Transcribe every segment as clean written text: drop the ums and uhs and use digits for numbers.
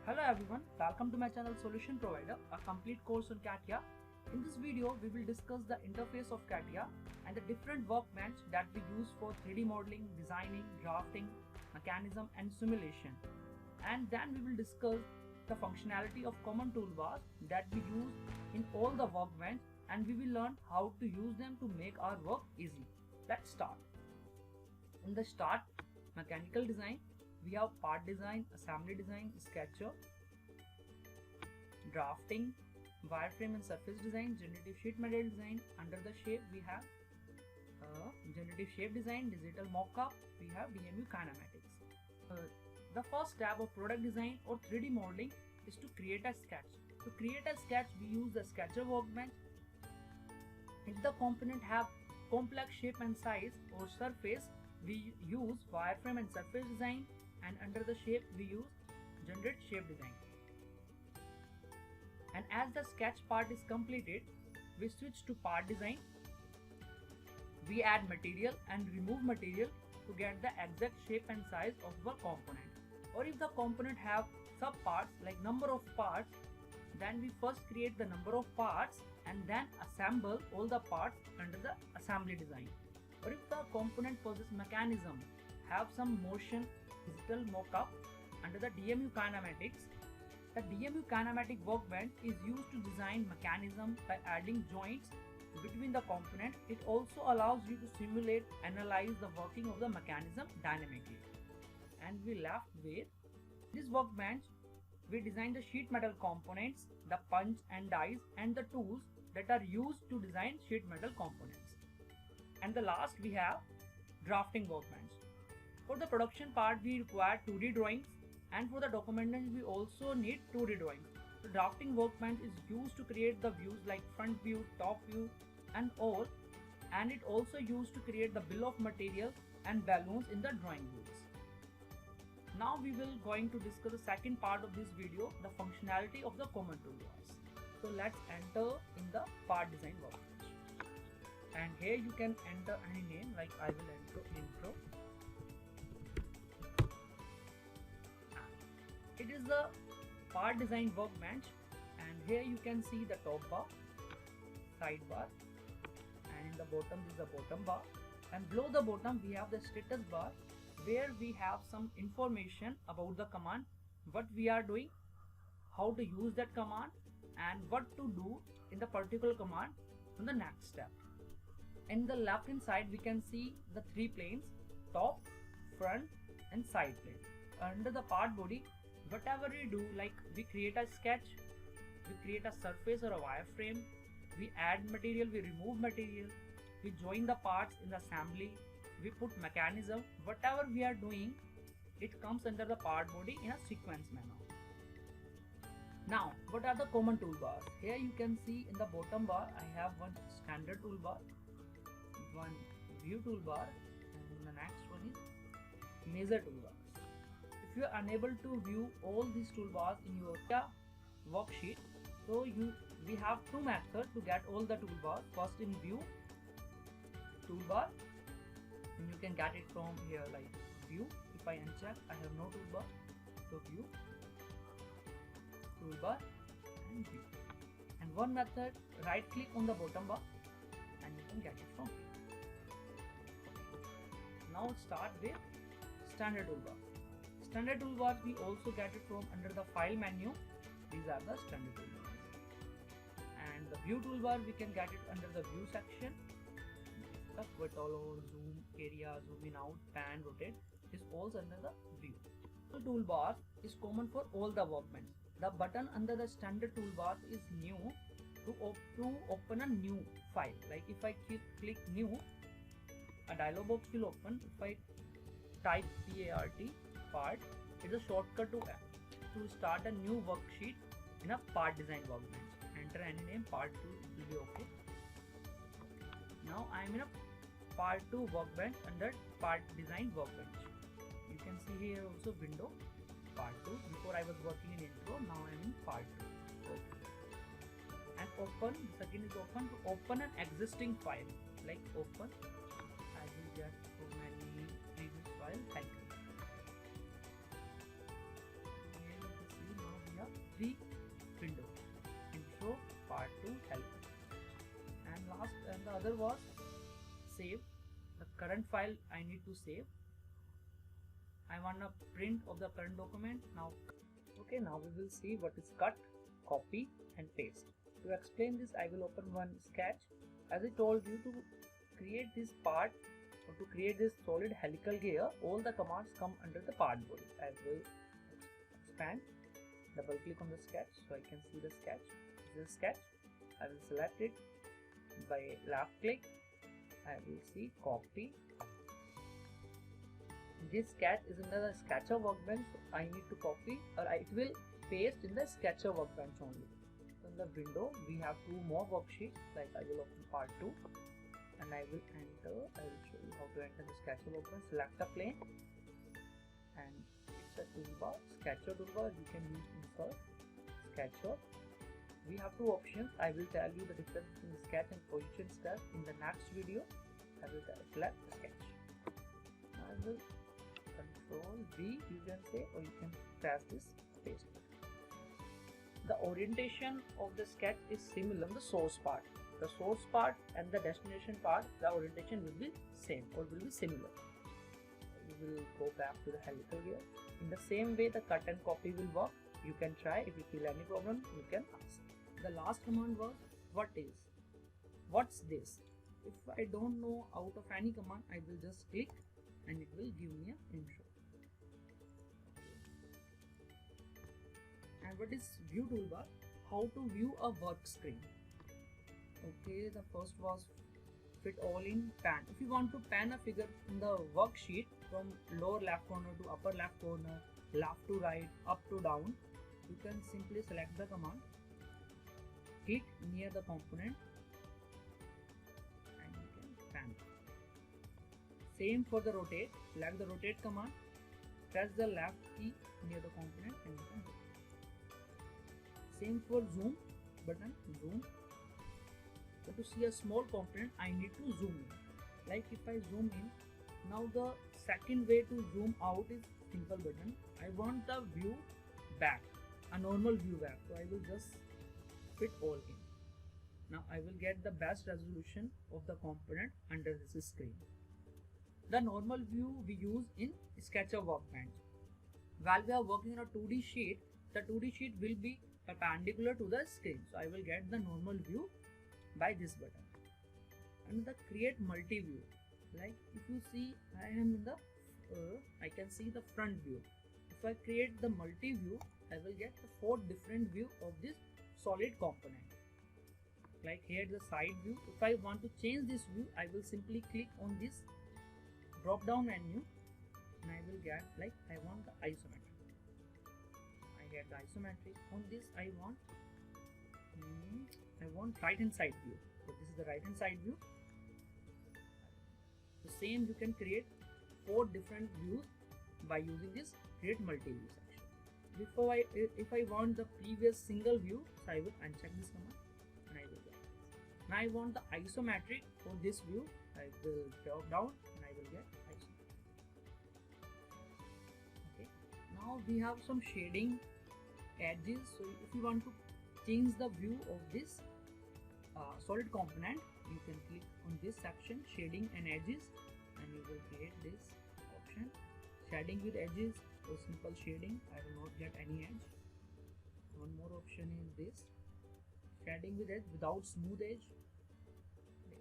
Hello everyone, welcome to my channel Solution Provider, a complete course on CATIA. In this video, we will discuss the interface of CATIA and the different workbench that we use for 3D modeling, designing, drafting, mechanism and simulation. And then we will discuss the functionality of common toolbars that we use in all the workbench, and we will learn how to use them to make our work easy. Let's start. In the start, mechanical design, we have part design, assembly design, sketcher, drafting, wireframe and surface design, generative sheet metal design. Under the shape we have generative shape design, digital mockup, we have DMU kinematics. The first step of product design or 3D modeling is to create a sketch. To create a sketch, we use the sketcher workbench. If the component have complex shape and size or surface, we use wireframe and surface design, and under the shape we use generate shape design. And as the sketch part is completed, we switch to part design. We add material and remove material to get the exact shape and size of the component. Or if the component have sub parts like number of parts, then we first create the number of parts and then assemble all the parts under the assembly design. Or if the component possesses mechanism, have some motion, digital mockup. Under the DMU kinematics, the DMU kinematic workbench is used to design mechanism by adding joints between the component. It also allows you to simulate, analyze the working of the mechanism dynamically. And we left with this workbench. We design the sheet metal components, the punch and dies, and the tools that are used to design sheet metal components. And the last we have drafting workbench. For the production part, we require 2D drawings, and for the documentation we also need 2D drawings. The drafting workbench is used to create the views like front view, top view and all, and it also used to create the bill of material and balloons in the drawing views. Now we will going to discuss the second part of this video, the functionality of the common toolbars. So let's enter in the part design workbench, and here you can enter any name, like I will enter intro. It is the part design workbench, and here you can see the top bar, sidebar, and in the bottom is the bottom bar, and below the bottom we have the status bar, where we have some information about the command, what we are doing, how to use that command, and what to do in the particular command on the next step. In the left hand side we can see the three planes, top, front and side plane. Under the part body, whatever we do, like we create a sketch, we create a surface or a wireframe, we add material, we remove material, we join the parts in the assembly, we put mechanism, whatever we are doing, it comes under the part body in a sequence manner. Now, what are the common toolbars? Here you can see in the bottom bar, I have one standard toolbar, one view toolbar, and the next one is measure toolbar. If you are unable to view all these toolbars in your worksheet, so we have two methods to get all the toolbars. First, in view toolbar, and you can get it from here, like view. If I uncheck, I have no toolbar, so view, toolbar and view. And one method, right click on the bottom bar and you can get it from here. Now start with standard toolbar. Standard toolbars we also get it from under the file menu. These are the standard toolbars. And the view toolbar we can get it under the view section. The quit all, zoom, area, zoom in out, pan, rotate is also under the view. The toolbar is common for all the workbench. The button under the standard toolbar is new to open a new file. Like if I click new, a dialog box will open. If I type part, it's a shortcut to start a new worksheet in a part design workbench. Enter any name, part 2 will be okay. Now I am in a part 2 workbench under part design workbench. You can see here also window, part 2. Before I was working in intro, now I am in part 2. Okay. And open, second is open to open an existing file. Like open, I will get so many previous files. other was save, the current file I need to save. I want a print of the current document. Now we will see what is cut, copy and paste. To explain this, I will open one sketch. As I told you, to create this part or to create this solid helical gear, all the commands come under the part body. I will expand, double click on the sketch so I can see the sketch. This sketch, I will select it by left click. I will see copy. This sketch is in the Sketcher workbench, so I need to copy, or it will paste in the Sketcher workbench only. So in the window we have two more worksheets, like I will open part 2 and I will show you how to enter the Sketcher workbench. Select the plane and it's a toolbar, Sketcher toolbar. You can use insert, Sketcher. We have two options. I will tell you the difference between sketch and position step in the next video. I will select the sketch. I will Control V, you can say, or you can press this paste button. The orientation of the sketch is similar on the source part. The source part and the destination part, the orientation will be same or will be similar. We will go back to the helical gear. In the same way, the cut and copy will work. You can try. If you feel any problem, you can ask. The last command was what's this? If I don't know out of any command, I will just click and it will give me an intro. And what is view toolbar? How to view a work screen. Okay, the first was fit all in pan. If you want to pan a figure in the worksheet from lower left corner to upper left corner, left to right, up to down, you can simply select the command, click near the component and you can pan. Same for the rotate. Select the rotate command, press the left key near the component and you can rotate. Same for zoom button, zoom. So to see a small component, I need to zoom in. Like if I zoom in, now the second way to zoom out is simple button. I want the view back, a normal view back. So I will just fit all in. Now I will get the best resolution of the component under this screen. The normal view we use in Sketcher workbench. While we are working on a 2D sheet, the 2D sheet will be perpendicular to the screen. So I will get the normal view by this button. And the create multi-view. Like if you see, I am in the, I can see the front view. If I create the multi-view, I will get the 4 different view of this solid component. Like here the side view. If I want to change this view, I will simply click on this drop down menu and I will get, like, I want the isometric. I get the isometric. On this I want right hand side view. So this is the right hand side view. The same you can create 4 different views by using this create multi-view section. Before if I want the previous single view, so I will uncheck this command and I will get this. Now I want the isometric for this view. I will drop down and I will get isometric. Okay. Now we have some shading edges. So if you want to change the view of this solid component, you can click on this section, shading and edges, and you will create this option, shading with edges or simple shading. I will not get any edge. One more option is this, shading with edge without smooth edge. So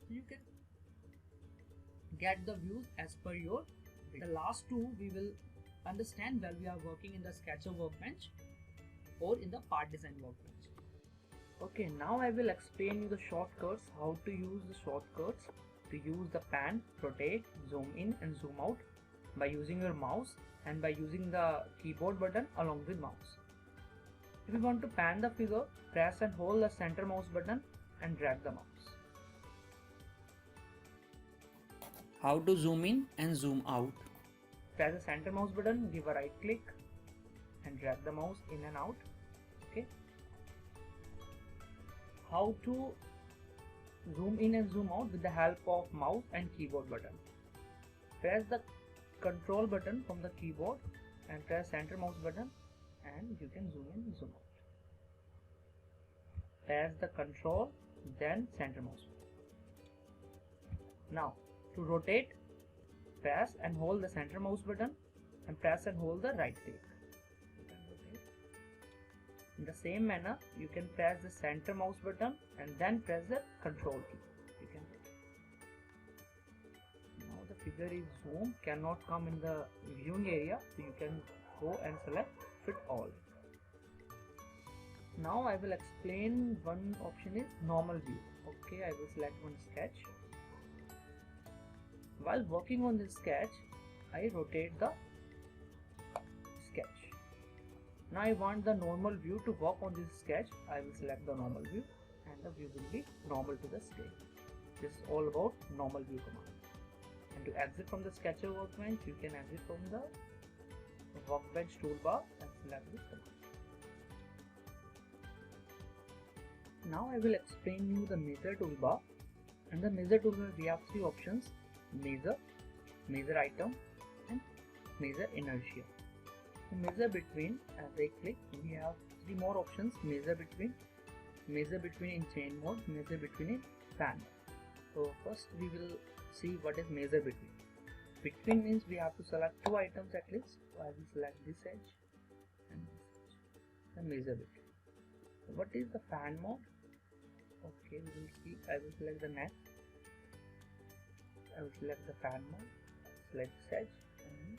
you can get the views as per your. The last two we will understand while we are working in the Sketcher workbench or in the part design workbench. Okay, now I will explain you the shortcuts, how to use the shortcuts to use the pan, rotate, zoom in and zoom out by using your mouse and by using the keyboard button along with mouse. If you want to pan the figure, press and hold the center mouse button and drag the mouse. How to zoom in and zoom out. Press the center mouse button, give a right click and drag the mouse in and out. Okay. How to zoom in and zoom out with the help of mouse and keyboard button. Press the control button from the keyboard and press center mouse button and you can zoom in and zoom out. Press the control then center mouse. Now to rotate, press and hold the center mouse button and press and hold the right click. In the same manner, you can press the center mouse button and then press the control key. You can. Now the figure is zoomed, cannot come in the viewing area, so you can go and select fit all. Now I will explain. One option is normal view. Okay, I will select one sketch. While working on this sketch, I rotate the sketch. Now I want the normal view to work on this sketch. I will select the normal view and the view will be normal to the scale. This is all about normal view command. And to exit from the Sketcher workbench, you can exit from the workbench toolbar and select this command. Now I will explain you the measure toolbar. And the measure toolbar we have three options: measure, measure item and measure inertia. To measure between, as I click, we have three more options: measure between in chain mode, measure between in fan. So first we will see what is measure between. Between means we have to select two items at least. So I will select this edge and this edge and measure between. So what is the fan mode? Okay, we will see. I will select the next. I will select the fan mode, select this edge and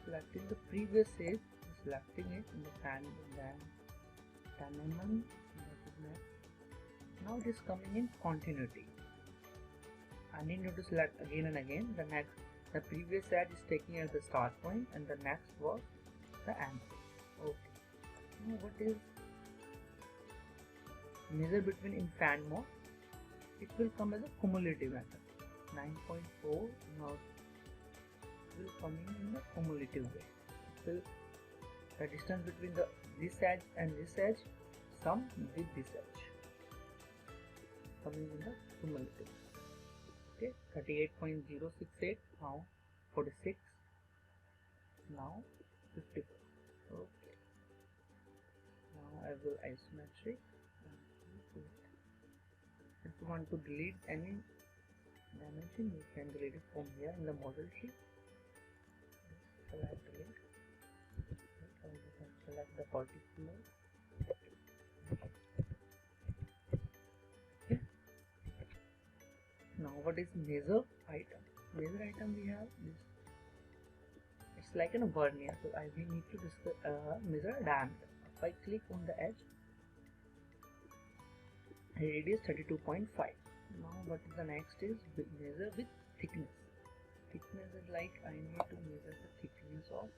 selecting the previous edge, selecting it in the fan, then 10 mm. Now it is coming in continuity. I need you to select again and again. The previous edge is taking as the start point and the next was the end. Okay. Now what is measure between in fan mode? It will come as a cumulative method. 9.4 now will come in the cumulative way. So the distance between this edge and this edge sum with this edge, coming in the cumulative. Okay, 38.068, now 46, now 54. Okay, now I will isometric. If you want to delete any dimension, you can delete it from here in the model sheet. Select delete. Select the particular. Okay. Now what is measure item? Measure item we have this. It's like a vernier. So we need to measure diameter. If I click on the edge, radius 32.5. Now what is the next is measure with thickness. Thickness is like I need to measure the thickness of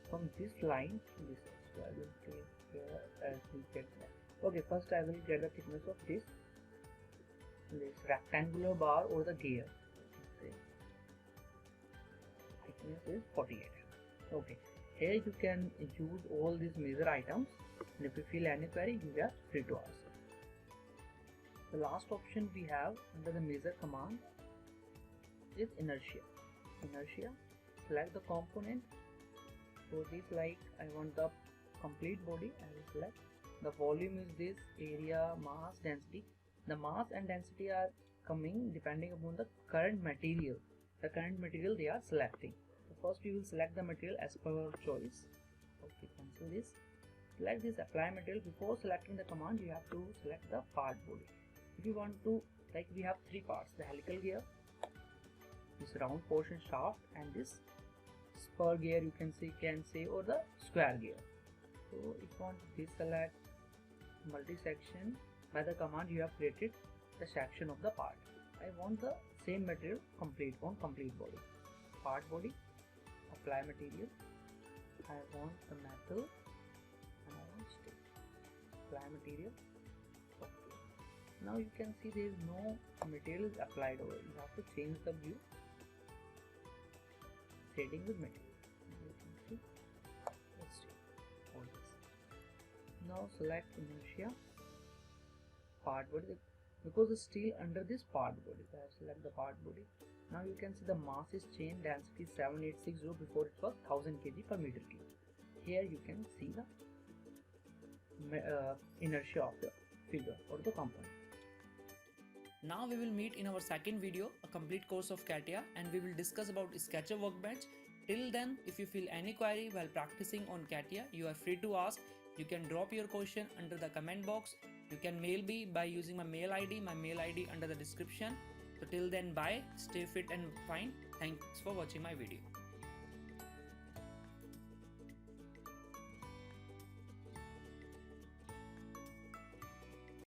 from this line to this edge. So I will click here as we get that. Okay, first I will get the thickness of this rectangular bar or the gear. Thickness is 48. Okay, here you can use all these measure items, and if you feel any query, you are free to ask. The last option we have under the measure command is inertia. Inertia, select the component. For this, like I want the complete body, I will select. The volume is this, area, mass, density. The mass and density are coming depending upon the current material. The current material they are selecting. So first we will select the material as per our choice. Okay, cancel this. Select this apply material. Before selecting the command, you have to select the part body. If you want to, like we have three parts: the helical gear, this round portion shaft, and this spur gear you can say, or the square gear. So if you want to deselect multi-section, by the command you have created the section of the part. I want the same material complete on complete body. Part body, apply material. I want the metal and I want steel. Apply material. Now you can see there is no material is applied over it. You have to change the view. Shading with material. You can see. Let's see. All this. Now select inertia. Part body. Because the steel under this part body, I have select the part body. Now you can see the mass is changed. Density 7860. Before it was 1000 kg per meter cube. Here you can see the inertia of the figure or the component. Now we will meet in our second video, a complete course of CATIA, and we will discuss about Sketchup Workbench. Till then, if you feel any query while practicing on CATIA, you are free to ask. You can drop your question under the comment box. You can mail me by using my mail ID under the description. So till then, bye, stay fit and fine. Thanks for watching my video.